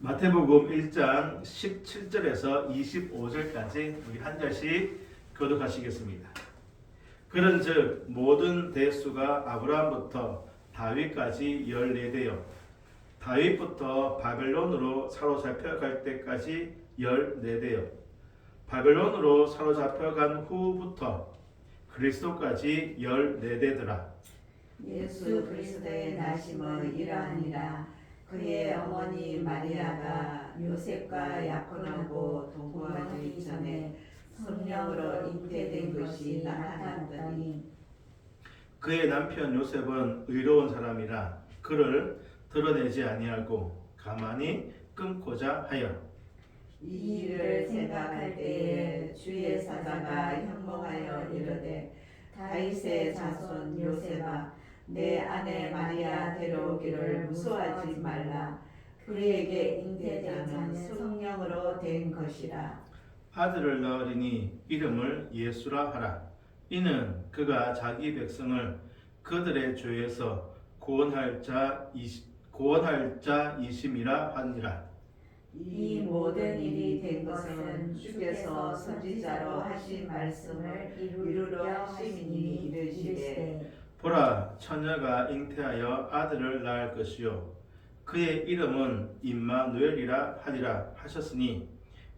마태복음 1장 17절에서 25절까지 우리 한 절씩 교독하시겠습니다. 그런즉 모든 대수가 아브라함부터 다윗까지 14대요 다윗부터 바벨론으로 사로잡혀갈 때까지 14대요 바벨론으로 사로잡혀간 후부터 그리스도까지 14대더라. 예수 그리스도의 나심은 이러하니라. 그의 어머니 마리아가 요셉과 약혼하고 동거하기 전에 성령으로 잉태된 것이 나타났더니 그의 남편 요셉은 의로운 사람이라 그를 드러내지 아니하고 가만히 끊고자 하여 이 일을 생각할 때에 주의 사자가 현몽하여 이르되 다윗의 자손 요셉아 내 아내 마리아 데려오기를 무서워하지 말라. 그에게 잉태된 자는 성령으로 된 것이라. 아들을 낳으리니 이름을 예수라 하라. 이는 그가 자기 백성을 그들의 죄에서 구원할 자이심이라 하니라. 이 모든 일이 된 것은 주께서 선지자로 하신 말씀을 이루려 하심이니 이르시되 보라, 처녀가 잉태하여 아들을 낳을 것이요 그의 이름은 임마누엘이라 하리라 하셨으니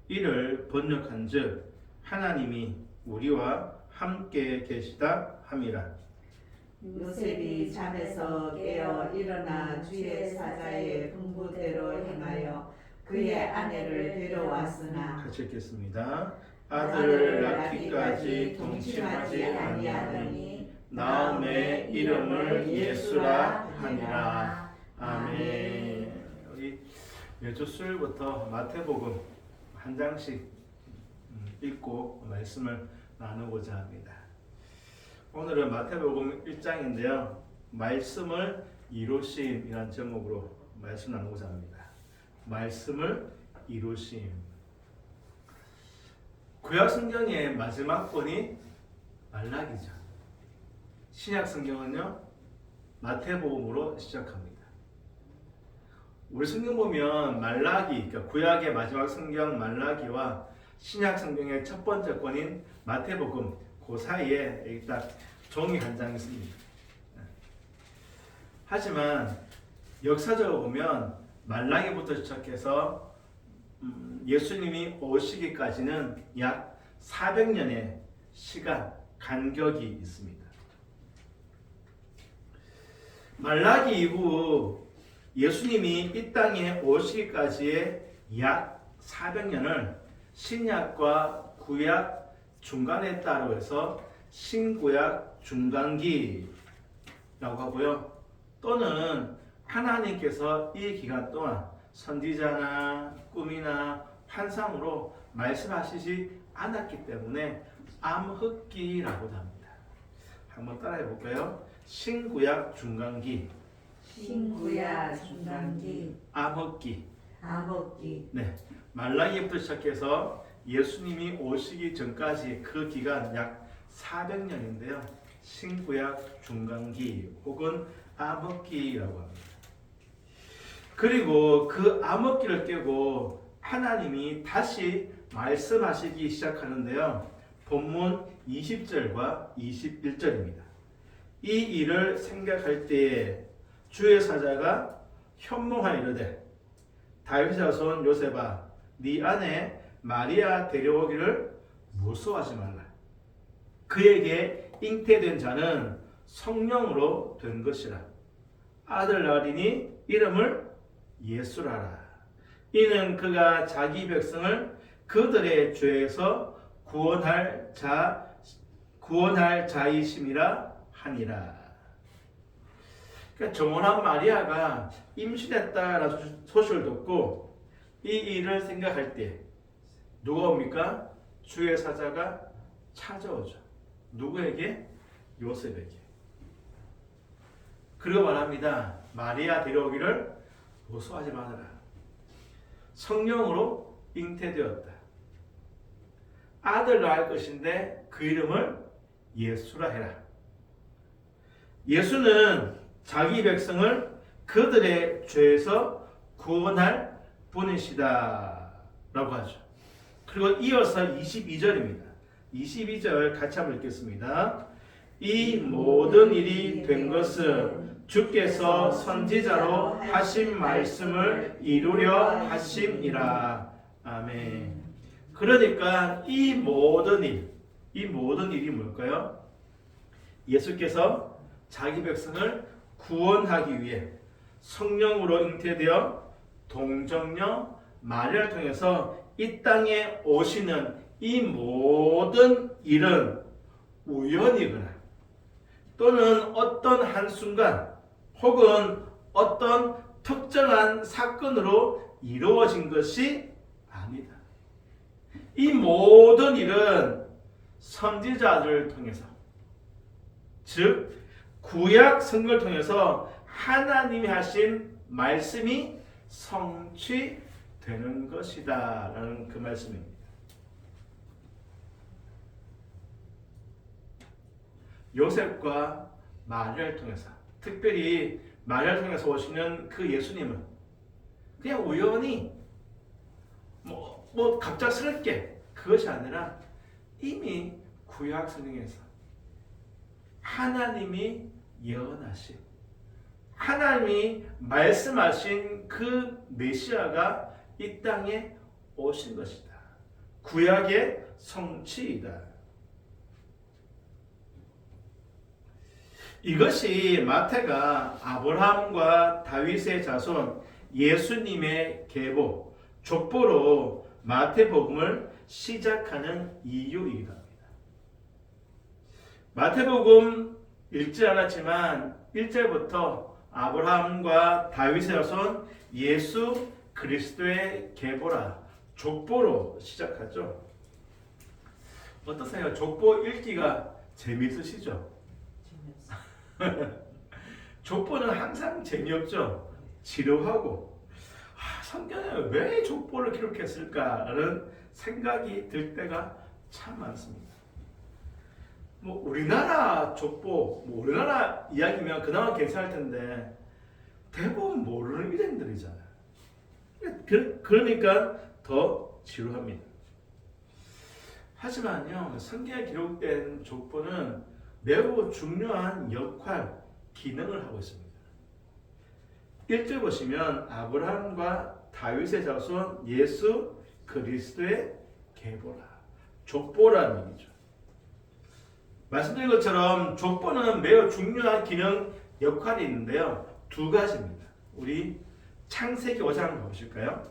이를 번역한즉 하나님이 우리와 함께 계시다 함이라. 요셉이 잠에서 깨어 일어나 주의 사자의 분부대로 행하여 그의 아내를 데려왔으나 같이 읽겠습니다. 아들을 낳기까지 동침하지 아니하더니 나음의 이름을 예수라 하니라. 아멘. 우리 매주 수요일부터 마태복음 한 장씩 읽고 말씀을 나누고자 합니다. 오늘은 마태복음 1장인데요. 말씀을 이루심이라는 제목으로 말씀 나누고자 합니다. 말씀을 이루심. 구약 성경의 마지막 권이 말라기죠. 신약 성경은요 마태복음으로 시작합니다. 우리 성경 보면 말라기, 그러니까 구약의 마지막 성경 말라기와 신약 성경의 첫 번째 권인 마태복음 그 사이에 일단 종이 한 장 있습니다. 하지만 역사적으로 보면 말라기부터 시작해서 예수님이 오시기까지는 약 400년의 시간 간격이 있습니다. 말라기 이후 예수님이 이 땅에 오시기까지의 약 400년을 신약과 구약 중간에 있다고 해서 신구약 중간기라고 하고요. 또는 하나님께서 이 기간 동안 선지자나 꿈이나 환상으로 말씀하시지 않았기 때문에 암흑기라고도 합니다. 한번 따라해 볼까요? 신구약 중간기, 신구약 중간기, 암흑기. 암흑기. 네, 말라기부터 시작해서 예수님이 오시기 전까지 그 기간 약 400년인데요. 신구약 중간기 혹은 암흑기라고 합니다. 그리고 그 암흑기를 깨고 하나님이 다시 말씀하시기 시작하는데요. 본문 20절과 21절입니다. 이 일을 생각할 때에 주의 사자가 현몽하여 이르되 다윗의 자손 요셉아 네 아내 마리아 데려오기를 무서워하지 말라. 그에게 잉태된 자는 성령으로 된 것이라. 아들 낳으리니 이름을 예수라라. 이는 그가 자기 백성을 그들의 죄에서 구원할 자이심이라 하니라. 그러니까 정원한 마리아가 임신했다라는 소식을 듣고 이 일을 생각할 때 누가 옵니까? 주의 사자가 찾아오죠. 누구에게? 요셉에게. 그리고 말합니다. 마리아 데려오기를 무서워하지 말아라. 성령으로 잉태되었다. 아들 낳을 것인데 그 이름을 예수라 해라. 예수는 자기 백성을 그들의 죄에서 구원할 분이시다 라고 하죠. 그리고 이어서 22절입니다. 22절 같이 한번 읽겠습니다. 이 모든 일이 된 것은 주께서 선지자로 하신 말씀을 이루려 하심이라. 아멘. 그러니까 이 모든 일이 뭘까요? 예수께서 자기 백성을 구원하기 위해 성령으로 잉태되어 동정녀 마리아를 통해서 이 땅에 오시는 이 모든 일은 우연이거나 또는 어떤 한순간 혹은 어떤 특정한 사건으로 이루어진 것이 아니다. 이 모든 일은 선지자들을 통해서, 즉 구약 성경을 통해서 하나님이 하신 말씀이 성취되는 것이다 라는 그 말씀입니다. 요셉과 마리아를 통해서, 특별히 마리아를 통해서 오시는 그 예수님은 그냥 우연히 뭐 갑작스럽게 그것이 아니라 이미 구약 성경에서 하나님이 예언하신, 하나님이 말씀하신 그 메시아가 이 땅에 오신 것이다. 구약의 성취이다. 이것이 마태가 아브라함과 다윗의 자손 예수님의 계보, 족보로 마태복음을 시작하는 이유이기도 합니다. 마태복음 읽지 않았지만 1절부터 아브라함과 다윗의 자손 예수 그리스도의 계보라, 족보로 시작하죠. 어떠세요? 족보 읽기가 재미있으시죠? 족보는 항상 재미없죠. 지루하고 성경에 왜 족보를 기록했을까라는 생각이 들 때가 참 많습니다. 우리나라 족보, 우리나라 이야기면 그나마 괜찮을 텐데 대부분 모르는 이름들이잖아요. 그러니까 더 지루합니다. 하지만요, 성경에 기록된 족보는 매우 중요한 역할, 기능을 하고 있습니다. 1절 보시면 아브라함과 다윗의 자손 예수 그리스도의 계보라, 족보라는 얘기죠. 말씀드린 것처럼 족보는 매우 중요한 기능, 역할이 있는데요. 두 가지입니다. 우리 창세기 5장 한번 보실까요?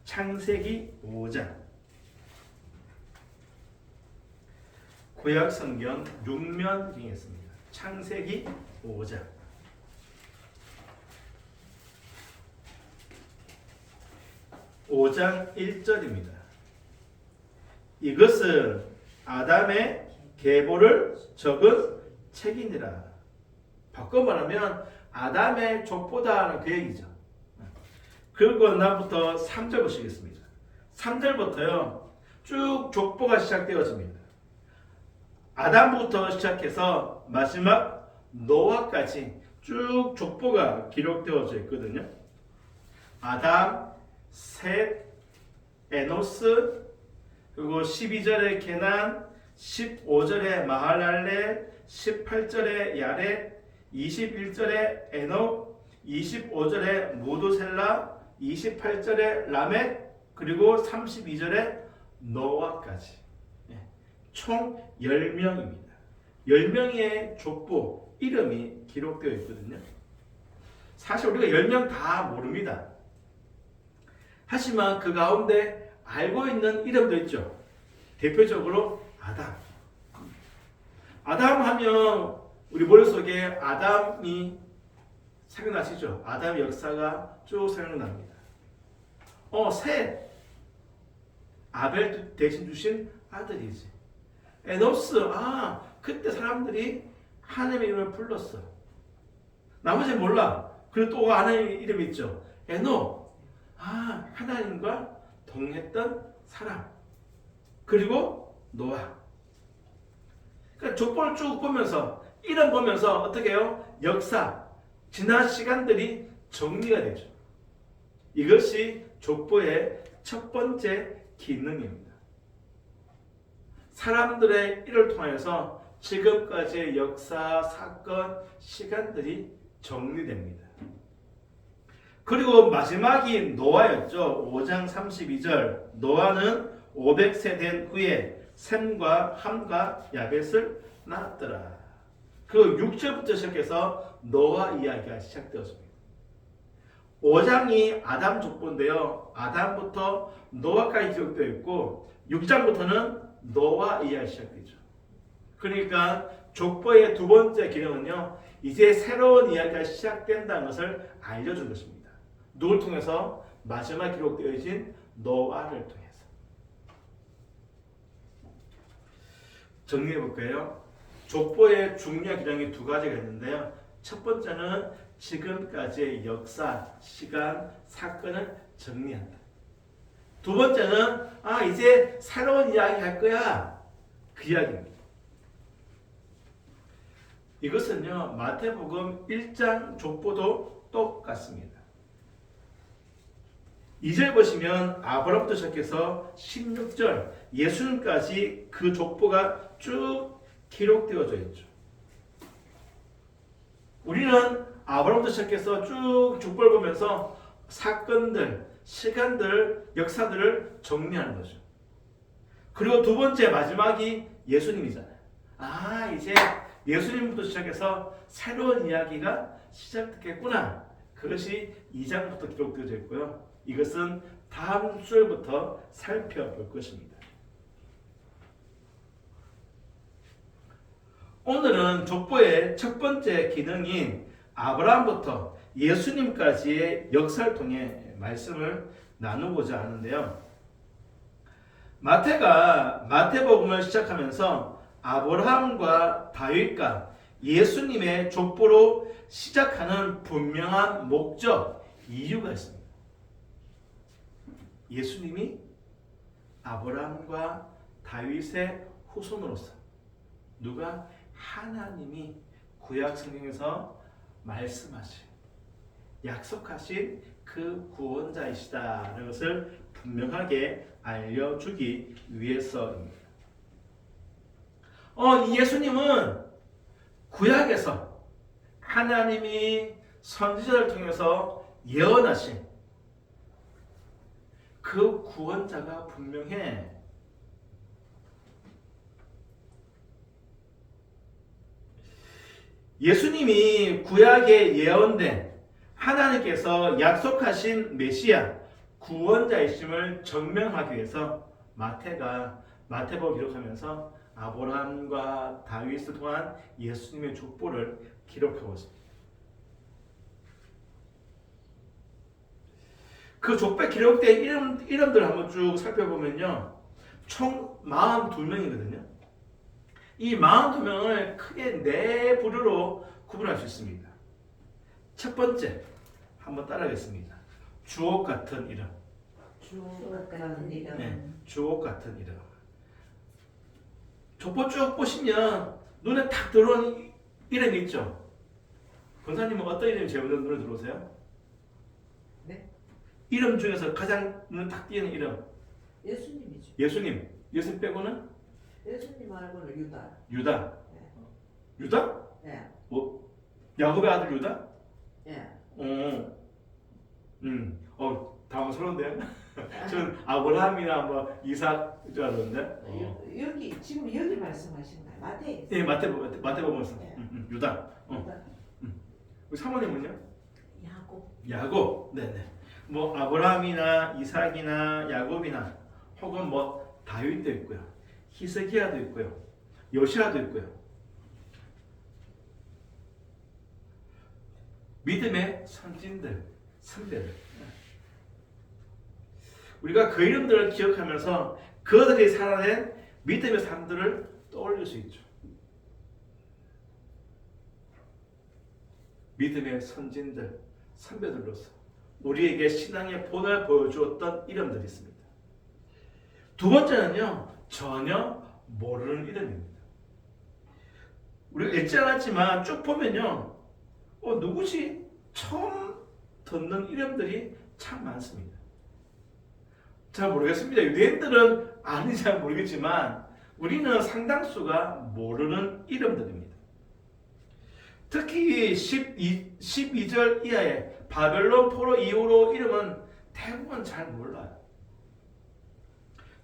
창세기 5장. 구약 성경 6면 중에 있습니다. 창세기 5장. (5장 1절입니다) 이것은 아담의 계보를 적은 책이니라. 바꿔 말하면 아담의 족보다는 그 얘기죠. 그리고 나부터 3절 보시겠습니다. 3절부터요 쭉 족보가 시작되어집니다. 아담부터 시작해서 마지막 노아까지 쭉 족보가 기록되어져 있거든요. 아담, 셋, 에노스, 그리고 12절에 게난, 15절에 마할랄렐, 18절에 야렛, 21절에 에녹, 25절에 무두셀라, 28절에 라멕, 그리고 32절에 노아까지 총 10명입니다. 10명의 족보 이름이 기록되어 있거든요. 사실 우리가 10명 다 모릅니다. 하지만 그 가운데 알고 있는 이름도 있죠. 대표적으로 아담. 아담 하면 우리 머릿속에 아담이 생각나시죠? 아담의 역사가 쭉 생각납니다. 셋. 아벨 대신 주신 아들이지. 에노스. 그때 사람들이 하나님의 이름을 불렀어. 나머지 몰라. 그리고 또 하나님의 이름이 있죠. 에녹. 하나님과 동했던 사람. 그리고 노아. 그러니까 족보를 쭉 보면서, 이름 보면서 어떻게 해요? 역사, 지난 시간들이 정리가 되죠. 이것이 족보의 첫 번째 기능입니다. 사람들의 일을 통해서 지금까지의 역사, 사건, 시간들이 정리됩니다. 그리고 마지막이 노아였죠. 5장 32절. 노아는 500세 된 후에 셈과 함과 야벳을 낳았더라. 그 6절부터 시작해서 노아 이야기가 시작되었습니다. 5장이 아담 족보인데요. 아담부터 노아까지 기록되어 있고 6장부터는 노아 이야기 시작되죠. 그러니까 족보의 두 번째 기능은요. 이제 새로운 이야기가 시작된다는 것을 알려준 것입니다. 누굴 통해서? 마지막 기록되어진 노아를 통해서. 정리해 볼까요? 족보의 중요한 기능이 두 가지가 있는데요. 첫 번째는 지금까지의 역사, 시간, 사건을 정리한다. 두 번째는 이제 새로운 이야기 할 거야. 그 이야기입니다. 이것은요. 마태복음 1장 족보도 똑같습니다. 2절 보시면 아브라함부터 시작해서 16절 예수님까지 그 족보가 쭉 기록되어져 있죠. 우리는 아브라함부터 시작해서 쭉 족보를 보면서 사건들, 시간들, 역사들을 정리하는 거죠. 그리고 두 번째 마지막이 예수님이잖아요. 이제 예수님부터 시작해서 새로운 이야기가 시작됐겠구나. 그것이 2장부터 기록되어져 있고요. 이것은 다음 주부터 살펴볼 것입니다. 오늘은 족보의 첫 번째 기능인 아브라함부터 예수님까지의 역사를 통해 말씀을 나누고자 하는데요. 마태가 마태복음을 시작하면서 아브라함과 다윗과 예수님의 족보로 시작하는 분명한 목적, 이유가 있습니다. 예수님이 아브라함과 다윗의 후손으로서 누가? 하나님이 구약 성경에서 말씀하신, 약속하신 그 구원자이시다라는 것을 분명하게 알려주기 위해서입니다. 이 예수님은 구약에서 하나님이 선지자를 통해서 예언하신 그 구원자가 분명해. 예수님이 구약에 예언된 하나님께서 약속하신 메시아 구원자이심을 증명하기 위해서 마태가 마태복음을 기록하면서 아브라함과 다윗을 통한 예수님의 족보를 기록하고 있습니다. 그 족보에 기록된 이름들 한번 쭉 살펴보면요. 총 42명이거든요. 이 42명을 크게 네 부류로 구분할 수 있습니다. 첫 번째, 한번 따라하겠습니다. 주옥 같은 이름. 주옥 같은 이름. 네, 주옥 같은 이름. 족보 쭉 보시면 눈에 탁 들어오는 이름이 있죠. 권사님은 어떤 이름이 제일 먼저 눈에 들어오세요? 네? 이름 중에서 가장 눈에 탁 띄는 이름. 예수님이죠. 예수님. 예수님 빼고는? 예수님 말고는 유다. 유다. 네. 유다? 네. 뭐 야곱의 아들 유다? 네. 당황스러운데요? 저는 아브라함이나 뭐 이삭 줄 알았는데. 여기 지금 여기 말씀하신 거예요. 마태. 예, 마태복음에서. 네. 유다. 유다. 우리 사모님은요? 야곱. 야곱. 네네. 뭐 아브라함이나 이삭이나 야곱이나 혹은 뭐 다윗도 있고요. 히스기야도 있고요. 요시아도 있고요. 믿음의 선진들, 선배들. 우리가 그 이름들을 기억하면서 그들이 살아낸 믿음의 삶들을 떠올릴 수 있죠. 믿음의 선진들, 선배들로서 우리에게 신앙의 본을 보여주었던 이름들이 있습니다. 두 번째는요, 전혀 모르는 이름입니다. 우리가 읽지 않았지만 쭉 보면요, 누구지? 처음 듣는 이름들이 참 많습니다. 잘 모르겠습니다. 유대인들은 아닌지 잘 모르겠지만 우리는 상당수가 모르는 이름들입니다. 특히 12절 이하의 바벨론 포로 이후로 이름은 대부분 잘 몰라요.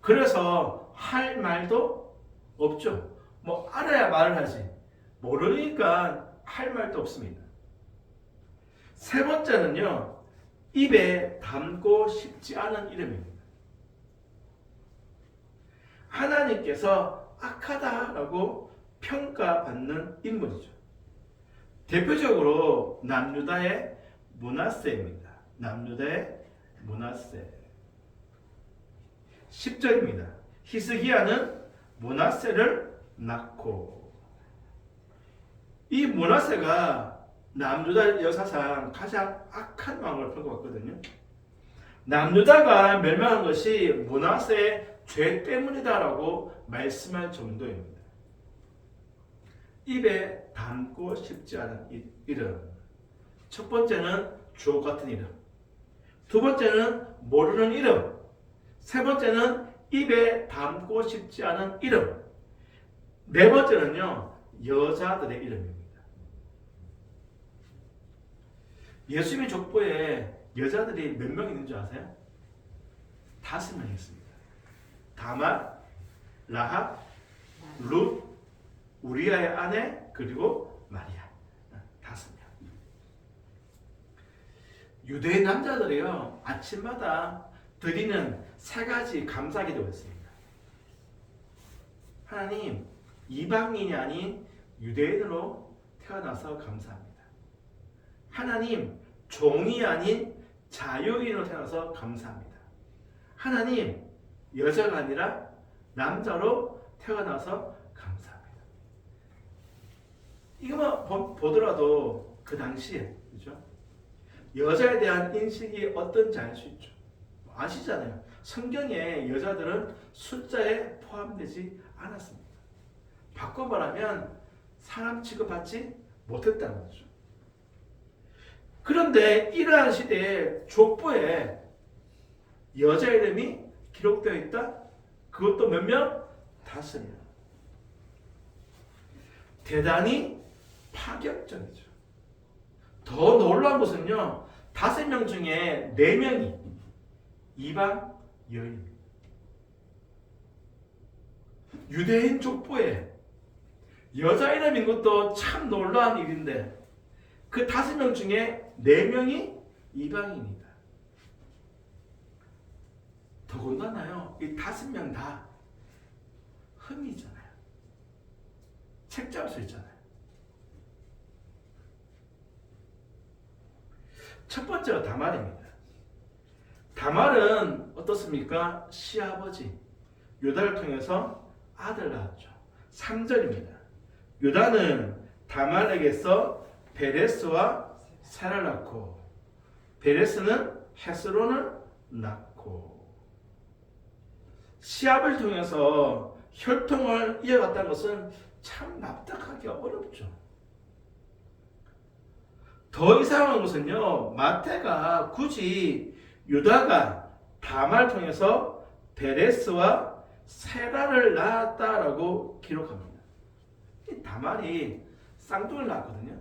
그래서 할 말도 없죠. 뭐 알아야 말을 하지. 모르니까 할 말도 없습니다. 세 번째는요. 입에 담고 싶지 않은 이름입니다. 하나님께서 악하다라고 평가받는 인물이죠. 대표적으로 남유다의 므낫세입니다. 남유다의 므낫세. 10절입니다. 히스기야는 므낫세를 낳고, 이 므낫세가 남유다 역사상 가장 악한 왕을 평가받거든요. 남유다가 멸망한 것이 므낫세의 죄 때문이다라고 말씀할 정도입니다. 입에 담고 싶지 않은 이름. 첫 번째는 주옥 같은 이름. 두 번째는 모르는 이름. 세 번째는 입에 담고 싶지 않은 이름. 네 번째는요, 여자들의 이름입니다. 예수님의 족보에 여자들이 몇 명 있는 줄 아세요? 5명 있습니다. 다말, 라합, 룻, 우리아의 아내, 그리고 마리아. 5명. 유대인 남자들이요, 아침마다 드리는 3가지 감사 기도가 있습니다. 하나님, 이방인이 아닌 유대인으로 태어나서 감사합니다. 하나님, 종이 아닌 자유인으로 태어나서 감사합니다. 하나님, 여자가 아니라 남자로 태어나서 감사합니다. 이거만 보더라도 그 당시에, 그죠? 여자에 대한 인식이 어떤지 알 수 있죠. 아시잖아요. 성경에 여자들은 숫자에 포함되지 않았습니다. 바꿔 말하면 사람 취급받지 못했다는 거죠. 그런데 이러한 시대에 족보에 여자 이름이 기록되어 있다? 그것도 몇 명? 5명. 대단히 파격적이죠. 더 놀라운 것은요, 5명 중에 4명이 이방 여인입니다. 유대인 족보에 여자 이름인 것도 참 놀라운 일인데 그 5명 중에 4명이 이방인이다. 더군다나요, 이 5명 다 흠이잖아요. 책잡을 수 있잖아요. 첫 번째가 다말입니다. 다말은 어떻습니까? 시아버지 유다를 통해서 아들 낳았죠. 3절입니다. 유다는 다말에게서 베레스와 세라를 낳고 베레스는 헤스론을 낳고, 시압을 통해서 혈통을 이어갔다는 것은 참 납득하기 어렵죠. 더 이상한 것은요, 마태가 굳이 유다가 다말 통해서 베레스와 세라를 낳았다라고 기록합니다. 이 다말이 쌍둥이를 낳았거든요.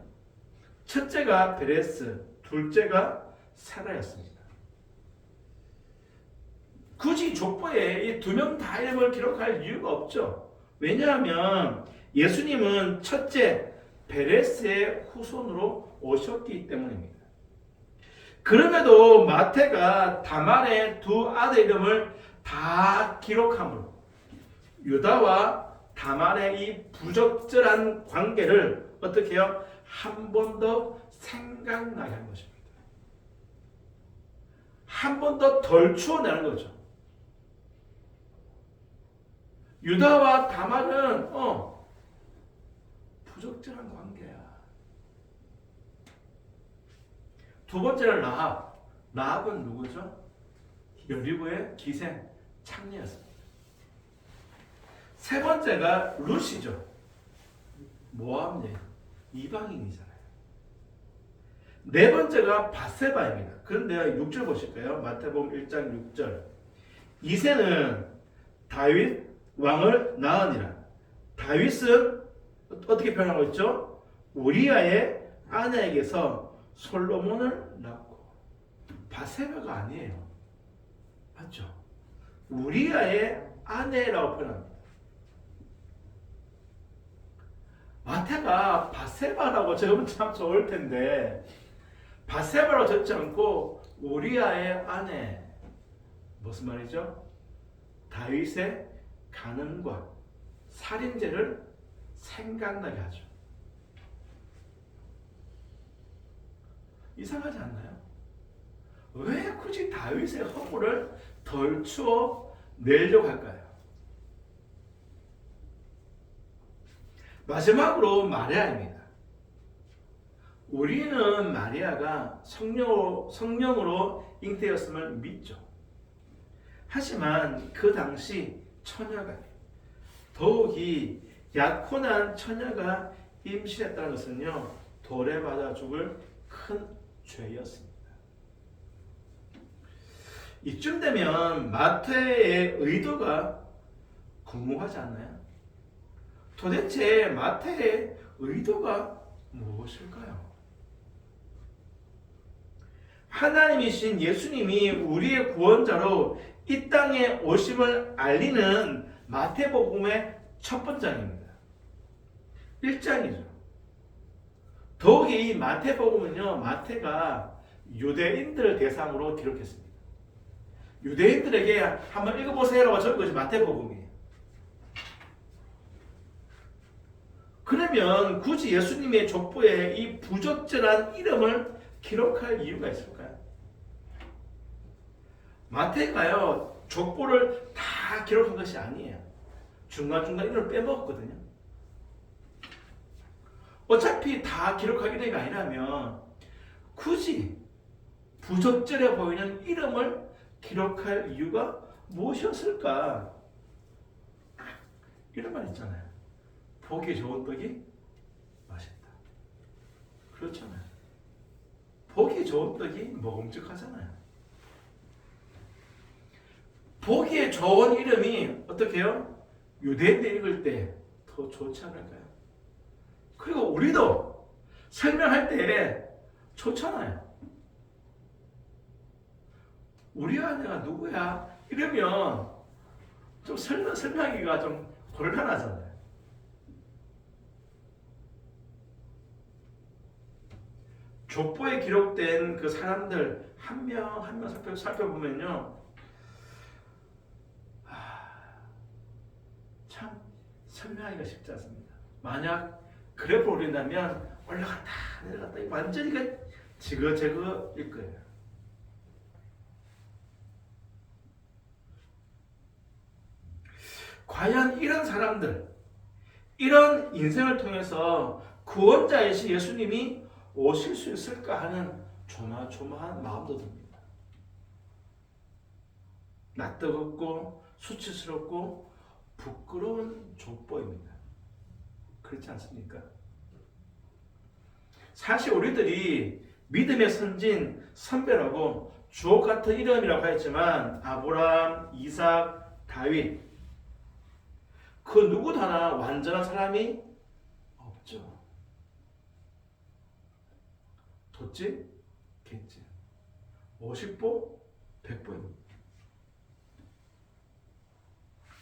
첫째가 베레스, 둘째가 세라였습니다. 굳이 족보에 이 2명 다 이름을 기록할 이유가 없죠. 왜냐하면 예수님은 첫째 베레스의 후손으로 오셨기 때문입니다. 그럼에도 마태가 다말의 2 아들 이름을 다 기록함으로 유다와 다말의 이 부적절한 관계를 어떻게 해요? 한 번 더 생각나게 한 것입니다. 한 번 더 덜 추워내는 거죠. 유다와 다말은 부적절한 관계야. 두 번째는 라합. 라합은 누구죠? 여리고의 기생 창녀였습니다. 세 번째가 룻이죠. 모압 여인, 이방인이잖아요. 네 번째가 바세바입니다. 그런데 6절 보실까요? 마태복음 1장 6절. 이새는 다윗 왕을 낳으니라. 다윗은 어떻게 표현하고 있죠? 우리아의 아내에게서 솔로몬을 낳고. 바세바가 아니에요. 맞죠? 우리아의 아내라고 표현합니다. 마태가 바세바라고 적으면 참 좋을 텐데 바세바라고 적지 않고 우리아의 아내. 무슨 말이죠? 다윗의 간음과 살인죄를 생각나게 하죠. 이상하지 않나요? 왜 굳이 다윗의 허물을 덜추어 내려고 할까요? 마지막으로 마리아입니다. 우리는 마리아가 성령으로 잉태였음을 믿죠. 하지만 그 당시 처녀가 더욱이 약혼한 처녀가 임신했다는 것은요, 돌에 맞아 죽을 큰 죄였습니다. 이쯤 되면 마태의 의도가 궁금하지 않나요? 도대체 마태의 의도가 무엇일까요? 하나님이신 예수님이 우리의 구원자로 이 땅에 오심을 알리는 마태복음의 첫 번장입니다. 1장이죠. 더욱이 이 마태복음은요, 마태가 유대인들을 대상으로 기록했습니다. 유대인들에게 한번 읽어보세요라고 적은 것이 마태복음이에요. 그러면 굳이 예수님의 족보에 이 부적절한 이름을 기록할 이유가 있을까요? 마태가요, 족보를 다 기록한 것이 아니에요. 중간중간 이름을 빼먹었거든요. 어차피 다 기록할 이름이 아니라면 굳이 부적절해 보이는 이름을 기록할 이유가 무엇이었을까? 이런 말 있잖아요. 보기 좋은 떡이 맛있다. 그렇잖아요. 보기 좋은 떡이 먹음직하잖아요. 보기에 좋은 이름이 어떻게 해요? 유대인들 읽을 때 더 좋지 않을까요? 그리고 우리도 설명할 때 좋잖아요. 우리 아내가 누구야? 이러면 좀 설명하기가 좀 곤란하잖아요. 족보에 기록된 그 사람들 한 명 한 명 살펴보면요, 참 설명하기가 쉽지 않습니다. 만약 그래프를 올린다면 올라갔다 내려갔다 완전히 지그재그일 거예요. 과연 이런 사람들, 이런 인생을 통해서 구원자이신 예수님이 오실 수 있을까 하는 조마조마한 마음도 듭니다. 낯뜨겁고 수치스럽고 부끄러운 족보입니다. 그렇지 않습니까? 사실 우리들이 믿음의 선진, 선배라고 주옥 같은 이름이라고 했지만 아브라함, 이삭, 다윗, 그 누구도 하나 완전한 사람이 없죠. 돛집, 갯집, 50보, 100보입니다.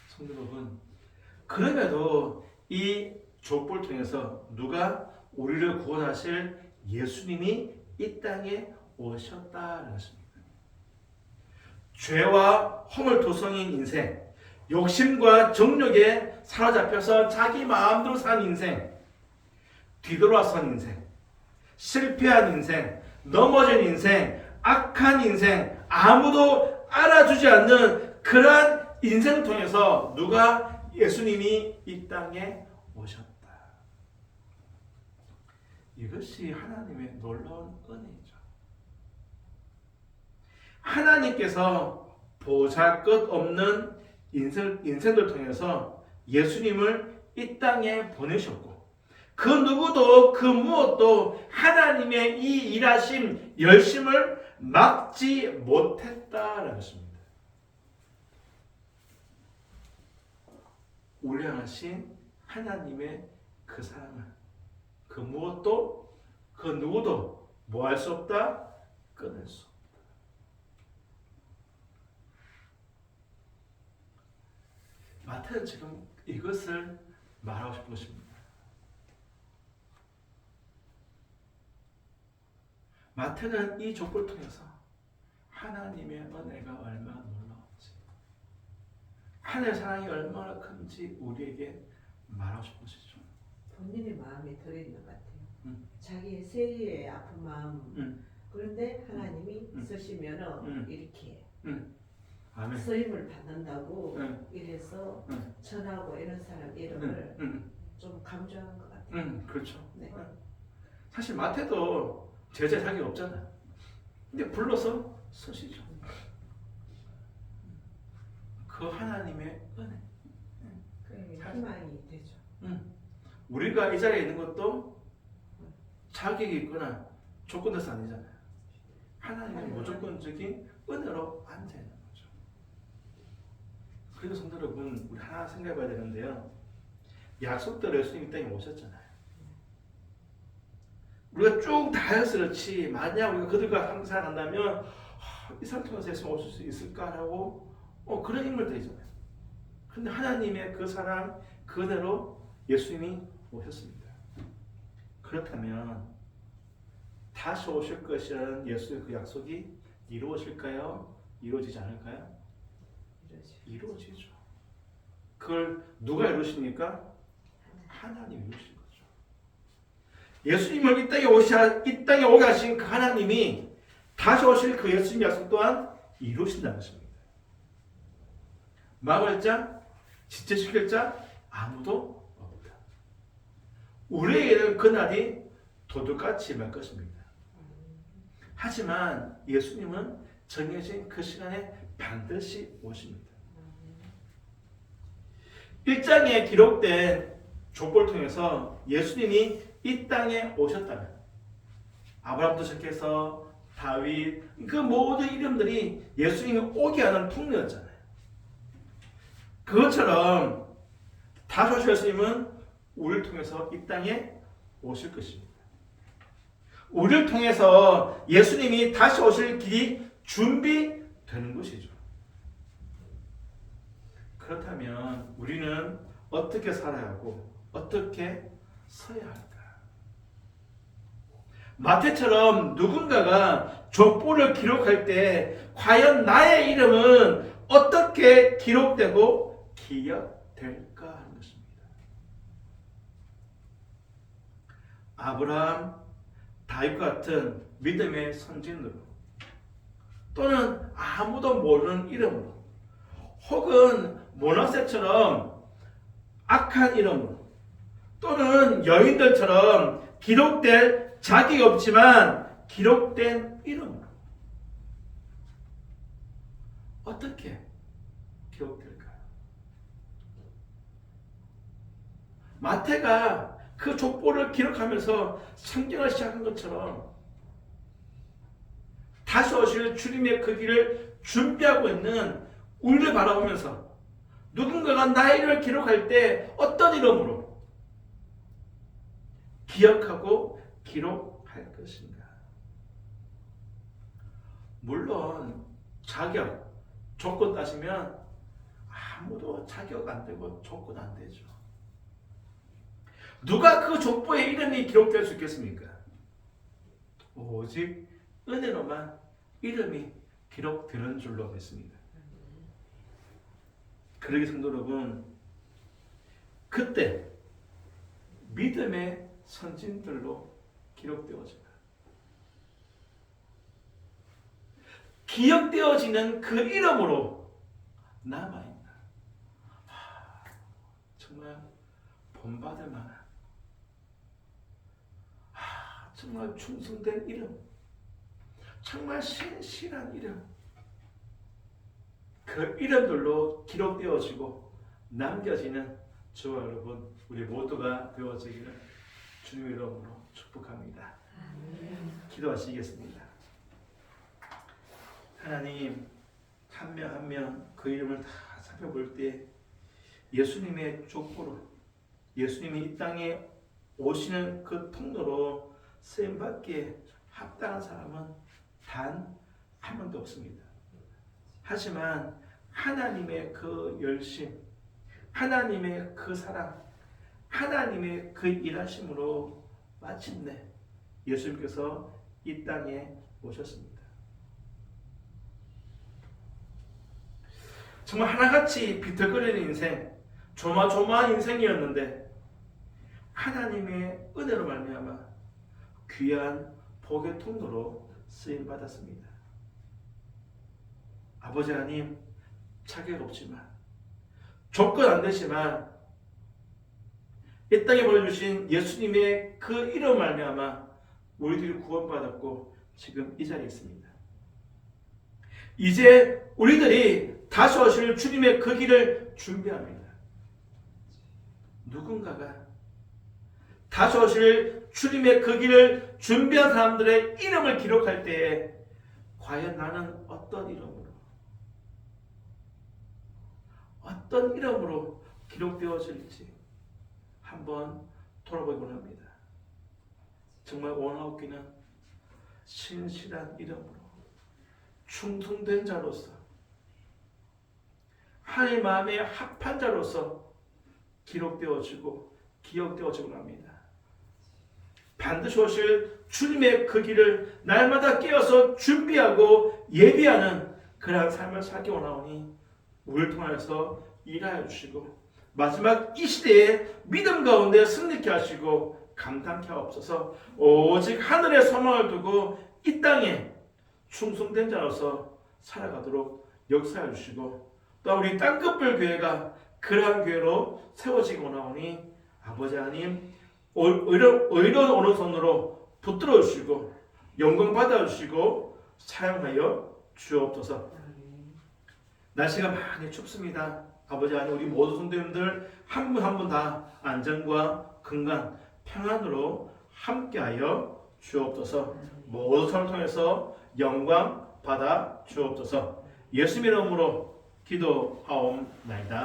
성도 여러분, 그럼에도 이 족보를 통해서 누가 우리를 구원하실 예수님이 이 땅에 오셨다는 것입니다. 죄와 허물투성인 인생, 욕심과 정욕에 사로잡혀서 자기 마음대로 산 인생, 뒤돌아선 인생, 실패한 인생, 넘어진 인생, 악한 인생, 아무도 알아주지 않는 그러한 인생을 통해서 누가 예수님이 이 땅에 오셨다. 이것이 하나님의 놀라운 은혜이죠. 하나님께서 보잘것없는 인생들 통해서 예수님을 이 땅에 보내셨고, 그 누구도 그 무엇도 하나님의 이 일하심 열심을 막지 못했다라는 것입니다. 우리 향하신 하나님의 그 사랑을 그 무엇도 그 누구도 뭐 할 수 없다? 끊을 수 없다. 마태는 지금 이것을 말하고 싶은 것입니다. 마태는 이 족보를 통해서 하나님의 은혜가 얼마나 놀라운지, 하나님의 사랑이 얼마나 큰지 우리에게 말하고 싶은 것이죠. 본인의 마음에 들어있는 것 같아요. 자기의 세리의 아픈 마음. 그런데 하나님이 쓰시면은 이렇게 아멘. 쓰임을 받는다고 이래서 응. 전하고 이런 사람 이름을 좀 강조하는 것 같아요. 그렇죠. 네. 사실 마태도 제자 자격 없잖아. 근데 불러서 쓰시죠. 그 하나님의 은혜. 그게 희망이 되죠. 우리가 이 자리에 있는 것도 자격이 있거나 조건에서 아니잖아요. 하나님의 무조건적인 은혜로 앉아 있는 거죠. 그래서 성도 여러분, 우리 하나 생각해 봐야 되는데요. 약속대로 예수님이 땅에 오셨잖아요. 우리가 쭉 다 해서 그렇지, 만약 우리가 그들과 함께 살아간다면 이 사람 통해서 예수님 오실 수 있을까라고 그런 인물들이잖아요. 그런데 하나님의 그 사랑 그대로 예수님이 오셨습니다. 그렇다면 다시 오실 것이라는 예수의 그 약속이 이루어질까요? 이루어지지 않을까요? 이루어지죠. 그걸 누가 이루십니까? 하나님이 이루신 거죠. 예수님을 이 땅에 오게 하신 그 하나님이 다시 오실 그 예수님 약속 또한 이루신다는 것입니다. 막을 자, 지체시킬 자 아무도 없다. 우리에게는 그날이 도둑같이 임할 것입니다. 하지만 예수님은 정해진 그 시간에 반드시 오십니다. 1장에 기록된 족보를 통해서 예수님이 이 땅에 오셨다면 아브라함부터 시작해서 다윗 그 모든 이름들이 예수님이 오게 하는 통로였잖아요. 그것처럼 다시 오실 예수님은 우리를 통해서 이 땅에 오실 것입니다. 우리를 통해서 예수님이 다시 오실 길이 준비되는 것이죠. 그렇다면 우리는 어떻게 살아야 하고 어떻게 서야 할까? 마태처럼 누군가가 족보를 기록할 때 과연 나의 이름은 어떻게 기록되고 기억될까 하는 것입니다. 아브라함, 다윗과 같은 믿음의 선진으로 또는 아무도 모르는 이름으로 혹은 모나세처럼 악한 이름으로 또는 여인들처럼 기록될 자격이 없지만 기록된 이름으로 어떻게 기록될까요? 마태가 그 족보를 기록하면서 성경을 시작한 것처럼 다시 오실 주님의 그 길을 준비하고 있는 우리를 바라보면서 누군가가 나의 이름을 기록할 때 어떤 이름으로 기억하고 기록할 것인가? 물론 자격, 조건 따지면 아무도 자격 안 되고 조건 안 되죠. 누가 그 족보에 이름이 기록될 수 있겠습니까? 오직 은혜로만 이름이 기록되는 줄로 믿습니다. 그러기 성도 여러분, 그때 믿음의 선진들로 기록되어집니다. 기억되어지는 그 이름으로 남아있는 정말 본받을 만한 정말 충성된 이름, 정말 신실한 이름, 그 이름들로 기록되어지고 남겨지는 저와 여러분 우리 모두가 되어지기를 주님의 이름으로 축복합니다. 기도하시겠습니다. 하나님, 한 명 한 명 그 이름을 다 살펴볼 때 예수님의 족보로 예수님이 이 땅에 오시는 그 통로로 쓰임받기에 합당한 사람은 단 한 명도 없습니다. 하지만 하나님의 그 열심, 하나님의 그 사랑, 하나님의 그 일하심으로 마침내 예수님께서 이 땅에 오셨습니다. 정말 하나같이 비틀거리는 인생, 조마조마한 인생이었는데 하나님의 은혜로 말미암아 귀한 복의 통로로 쓰임 받았습니다. 아버지 하나님, 자격 없지만 조건 안 되지만 이 땅에 보여주신 예수님의 그 이름 말미암아 우리들이 구원받았고 지금 이 자리에 있습니다. 이제 우리들이 다시 오실 주님의 그 길을 준비합니다. 누군가가 다시 오실 주님의 그 길을 준비한 사람들의 이름을 기록할 때에 과연 나는 어떤 이름으로 기록되어질지 한번 돌아보곤 합니다. 정말 원하옵기는 신실한 이름으로 충성된 자로서 하나님 마음에 합한 자로서 기록되어지고 기억되어지곤 합니다. 반드시 오실 주님의 그 길을 날마다 깨어서 준비하고 예비하는 그러한 삶을 살기 원하오니 우리를 통하여서 일하여 주시고 마지막 이 시대에 믿음 가운데 승리케 하시고 감당케 하옵소서. 오직 하늘의 소망을 두고 이 땅에 충성된 자로서 살아가도록 역사해 주시고 또 우리 땅끝불 교회가 그러한 교회로 세워지기 원하오니 아버지 하나님 의로운 오른손으로 붙들어 주시고 영광 받아 주시고 사용하여 주옵소서. 날씨가 많이 춥습니다. 아버지 하나님, 우리 모든 성도님들 한 분 한 분 다 안전과 건강, 평안으로 함께하여 주옵소서. 모든 사람을 통해서 영광 받아 주옵소서. 예수님 이름으로 기도하옵나이다.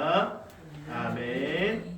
아멘.